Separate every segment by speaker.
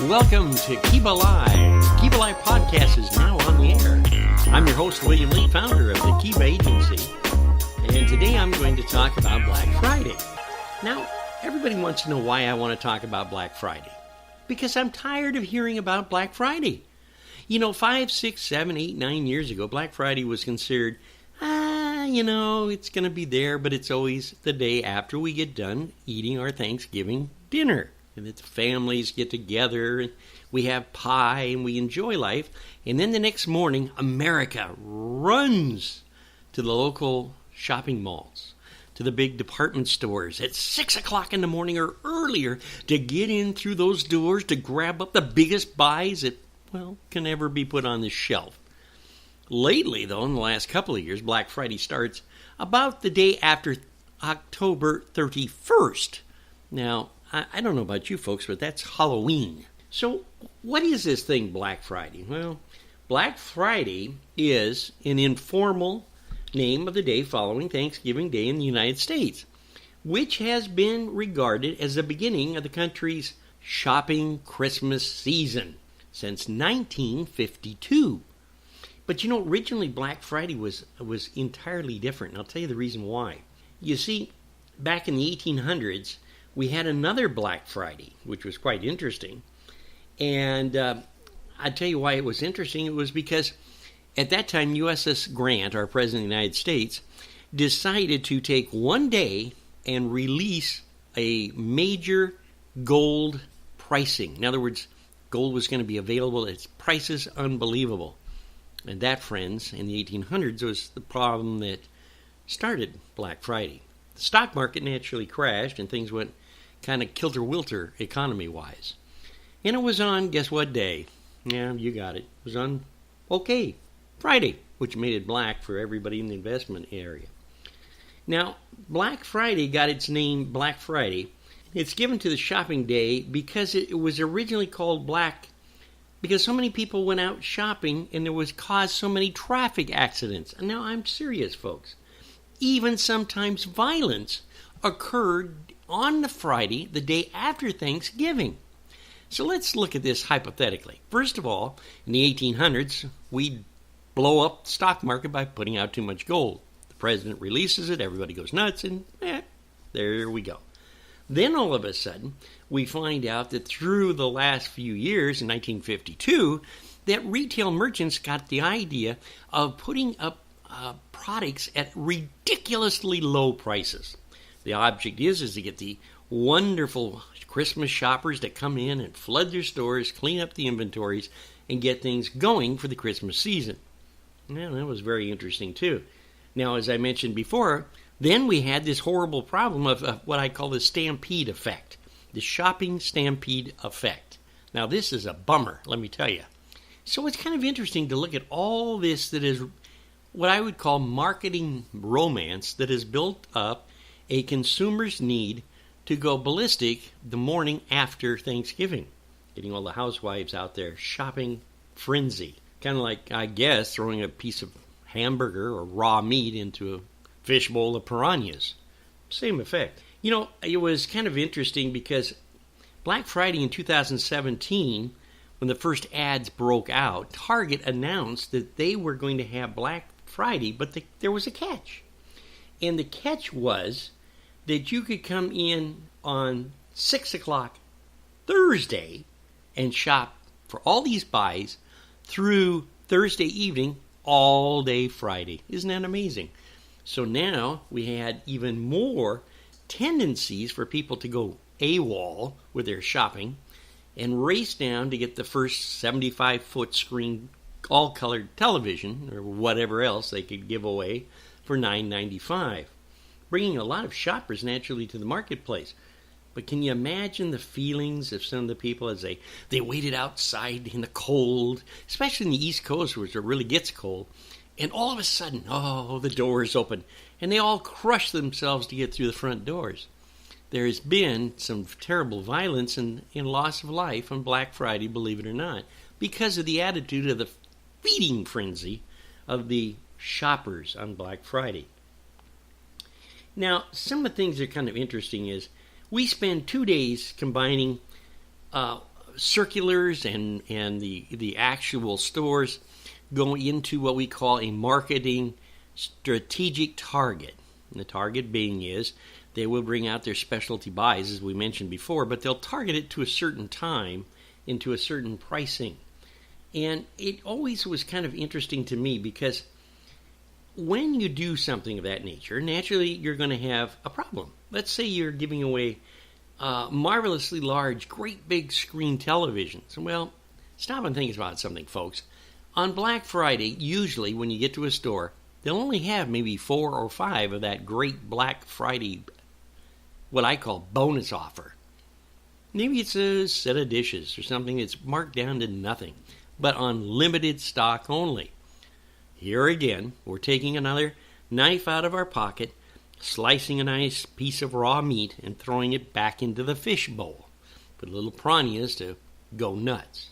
Speaker 1: Welcome to Kiva Live. Kiva Live podcast is now on the air. I'm your host, William Lee, founder of the Kiva Agency. And today I'm going to talk about Black Friday. Now, everybody wants to know why I want to talk about Black Friday. Because I'm tired of hearing about Black Friday. 5, 6, 7, 8, 9 years ago, Black Friday was considered, it's going to be there, but it's always the day after we get done eating our Thanksgiving dinner. And the families get together, and we have pie, and we enjoy life. And then the next morning, America runs to the local shopping malls, to the big department stores at 6 o'clock in the morning or earlier to get in through those doors to grab up the biggest buys that, can ever be put on the shelf. Lately, though, in the last couple of years, Black Friday starts about the day after October 31st. Now, I don't know about you folks, but that's Halloween. So what is this thing, Black Friday? Well, Black Friday is an informal name of the day following Thanksgiving Day in the United States, which has been regarded as the beginning of the country's shopping Christmas season since 1952. But originally Black Friday was entirely different, and I'll tell you the reason why. You see, back in the 1800s, we had another Black Friday, which was quite interesting. And I'll tell you why it was interesting. It was because at that time, USS Grant, our President of the United States, decided to take one day and release a major gold pricing. In other words, gold was going to be available at prices unbelievable. And that, friends, in the 1800s was the problem that started Black Friday. The stock market naturally crashed and things went kind of kilter-wilter economy-wise. And it was on, guess what day? Yeah, you got it. It was on, Friday, which made it black for everybody in the investment area. Now, Black Friday got its name Black Friday. It's given to the shopping day because it was originally called black because so many people went out shopping and caused so many traffic accidents. And now I'm serious, folks. Even sometimes violence occurred on the Friday, the day after Thanksgiving. So let's look at this hypothetically. First of all, in the 1800s, we'd blow up the stock market by putting out too much gold. The president releases it, everybody goes nuts, and there we go. Then all of a sudden, we find out that through the last few years, in 1952, that retail merchants got the idea of putting up products at ridiculously low prices. The object is to get the wonderful Christmas shoppers that come in and flood their stores, clean up the inventories, and get things going for the Christmas season. Well, that was very interesting, too. Now, as I mentioned before, then we had this horrible problem of what I call the stampede effect, the shopping stampede effect. Now, this is a bummer, let me tell you. So it's kind of interesting to look at all this that is what I would call marketing romance that has built up a consumer's need to go ballistic the morning after Thanksgiving. Getting all the housewives out there shopping frenzy. Kind of like, I guess, throwing a piece of hamburger or raw meat into a fishbowl of piranhas. Same effect. It was kind of interesting because Black Friday in 2017, when the first ads broke out, Target announced that they were going to have Black Friday, but there was a catch. And the catch was that you could come in on 6 o'clock Thursday and shop for all these buys through Thursday evening all day Friday. Isn't that amazing? So now we had even more tendencies for people to go AWOL with their shopping and race down to get the first 75-foot screen all-colored television or whatever else they could give away for $9.95, bringing a lot of shoppers naturally to the marketplace. But can you imagine the feelings of some of the people as they waited outside in the cold, especially in the East Coast where it really gets cold, and all of a sudden, the doors open, and they all crush themselves to get through the front doors. There has been some terrible violence and loss of life on Black Friday, believe it or not, because of the attitude of the feeding frenzy of the shoppers on Black Friday. Now, some of the things that are kind of interesting is we spend 2 days combining circulars and the actual stores go into what we call a marketing strategic target. And the target being is they will bring out their specialty buys, as we mentioned before, but they'll target it to a certain time into a certain pricing. And it always was kind of interesting to me because when you do something of that nature, naturally you're going to have a problem. Let's say you're giving away marvelously large, great big screen televisions. Well, stop and think about something, folks. On Black Friday, usually when you get to a store, they'll only have maybe 4 or 5 of that great Black Friday, what I call bonus offer. Maybe it's a set of dishes or something that's marked down to nothing, but on limited stock only. Here again, we're taking another knife out of our pocket, slicing a nice piece of raw meat and throwing it back into the fish bowl. Put a little piranhas to go nuts.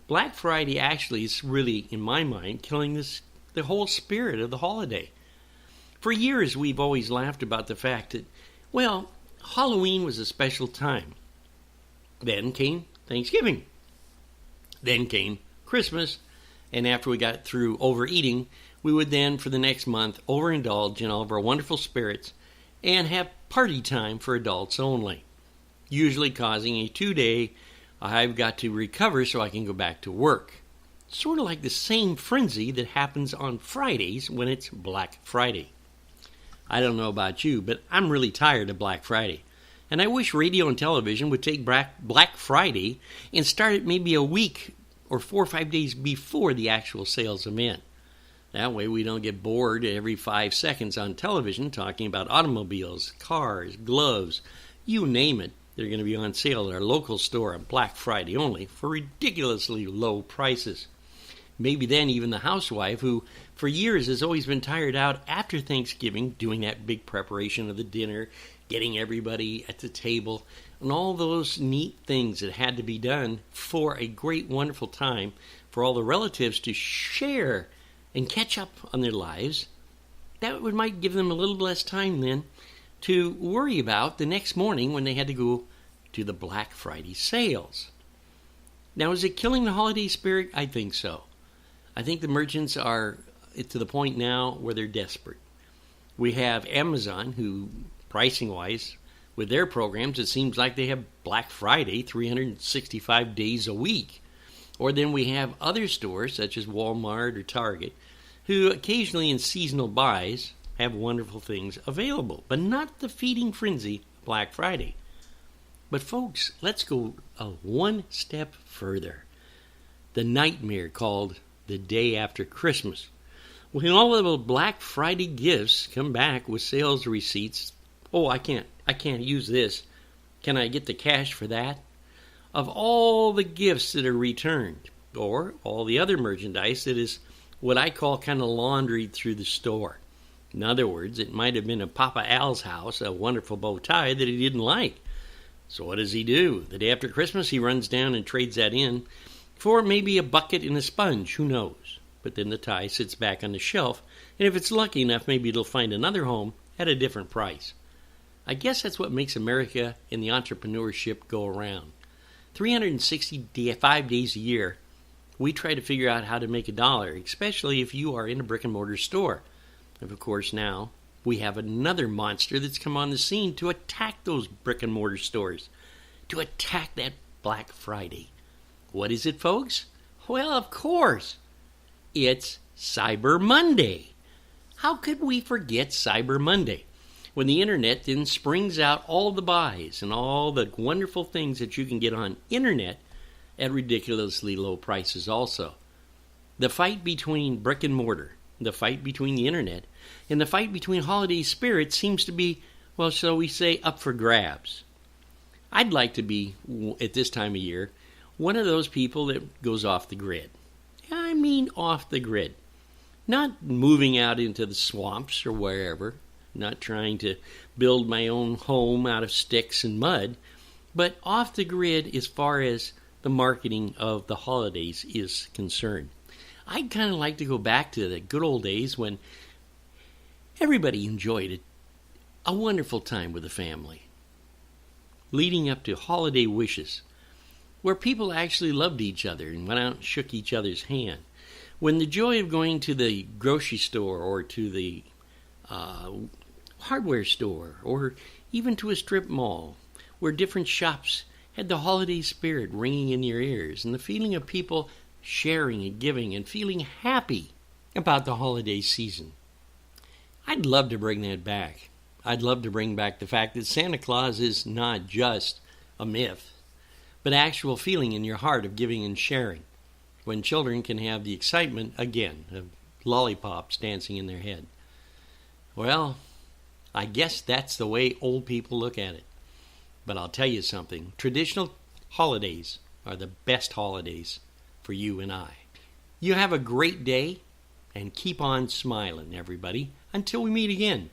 Speaker 1: Black Friday actually is really, in my mind, killing the whole spirit of the holiday. For years, we've always laughed about the fact that, well, Halloween was a special time. Then came Thanksgiving. Then came Christmas. And after we got through overeating, we would then, for the next month, overindulge in all of our wonderful spirits and have party time for adults only, usually causing a 2-day, I've got to recover so I can go back to work. Sort of like the same frenzy that happens on Fridays when it's Black Friday. I don't know about you, but I'm really tired of Black Friday. And I wish radio and television would take Black Friday and start it maybe a week or 4 or 5 days before the actual sales event. That way we don't get bored every 5 seconds on television talking about automobiles, cars, gloves, you name it. They're going to be on sale at our local store on Black Friday only for ridiculously low prices. Maybe then even the housewife, who for years has always been tired out after Thanksgiving, doing that big preparation of the dinner, getting everybody at the table, and all those neat things that had to be done for a great, wonderful time for all the relatives to share and catch up on their lives, that might give them a little less time then to worry about the next morning when they had to go to the Black Friday sales. Now, is it killing the holiday spirit? I think so. I think the merchants are to the point now where they're desperate. We have Amazon, who, pricing-wise, with their programs, it seems like they have Black Friday 365 days a week. Or then we have other stores, such as Walmart or Target, who occasionally in seasonal buys have wonderful things available, but not the feeding frenzy of Black Friday. But folks, let's go one step further. The nightmare called the day after Christmas. When all of the Black Friday gifts come back with sales receipts, oh, I can't use this. Can I get the cash for that? Of all the gifts that are returned, or all the other merchandise that is what I call kind of laundried through the store. In other words, it might have been at Papa Al's house, a wonderful bow tie that he didn't like. So what does he do? The day after Christmas, he runs down and trades that in for maybe a bucket and a sponge, who knows? But then the tie sits back on the shelf, and if it's lucky enough, maybe it'll find another home at a different price. I guess that's what makes America and the entrepreneurship go around. 365 days a year, we try to figure out how to make a dollar, especially if you are in a brick-and-mortar store. And of course, now we have another monster that's come on the scene to attack those brick-and-mortar stores, to attack that Black Friday. What is it, folks? Well, of course, it's Cyber Monday. How could we forget Cyber Monday? When the internet then springs out all the buys and all the wonderful things that you can get on internet at ridiculously low prices also. The fight between brick and mortar, the fight between the internet, and the fight between holiday spirit seems to be, well, shall we say, up for grabs. I'd like to be, at this time of year, one of those people that goes off the grid. I mean off the grid. Not moving out into the swamps or wherever, not trying to build my own home out of sticks and mud, but off the grid as far as the marketing of the holidays is concerned. I'd kind of like to go back to the good old days when everybody enjoyed a wonderful time with the family, leading up to holiday wishes. where people actually loved each other and went out and shook each other's hand. When the joy of going to the grocery store or to the hardware store or even to a strip mall, where different shops had the holiday spirit ringing in your ears and the feeling of people sharing and giving and feeling happy about the holiday season. I'd love to bring that back. I'd love to bring back the fact that Santa Claus is not just a myth, but actual feeling in your heart of giving and sharing, when children can have the excitement, again, of lollipops dancing in their head. Well, I guess that's the way old people look at it. But I'll tell you something, traditional holidays are the best holidays for you and I. You have a great day, and keep on smiling, everybody, until we meet again.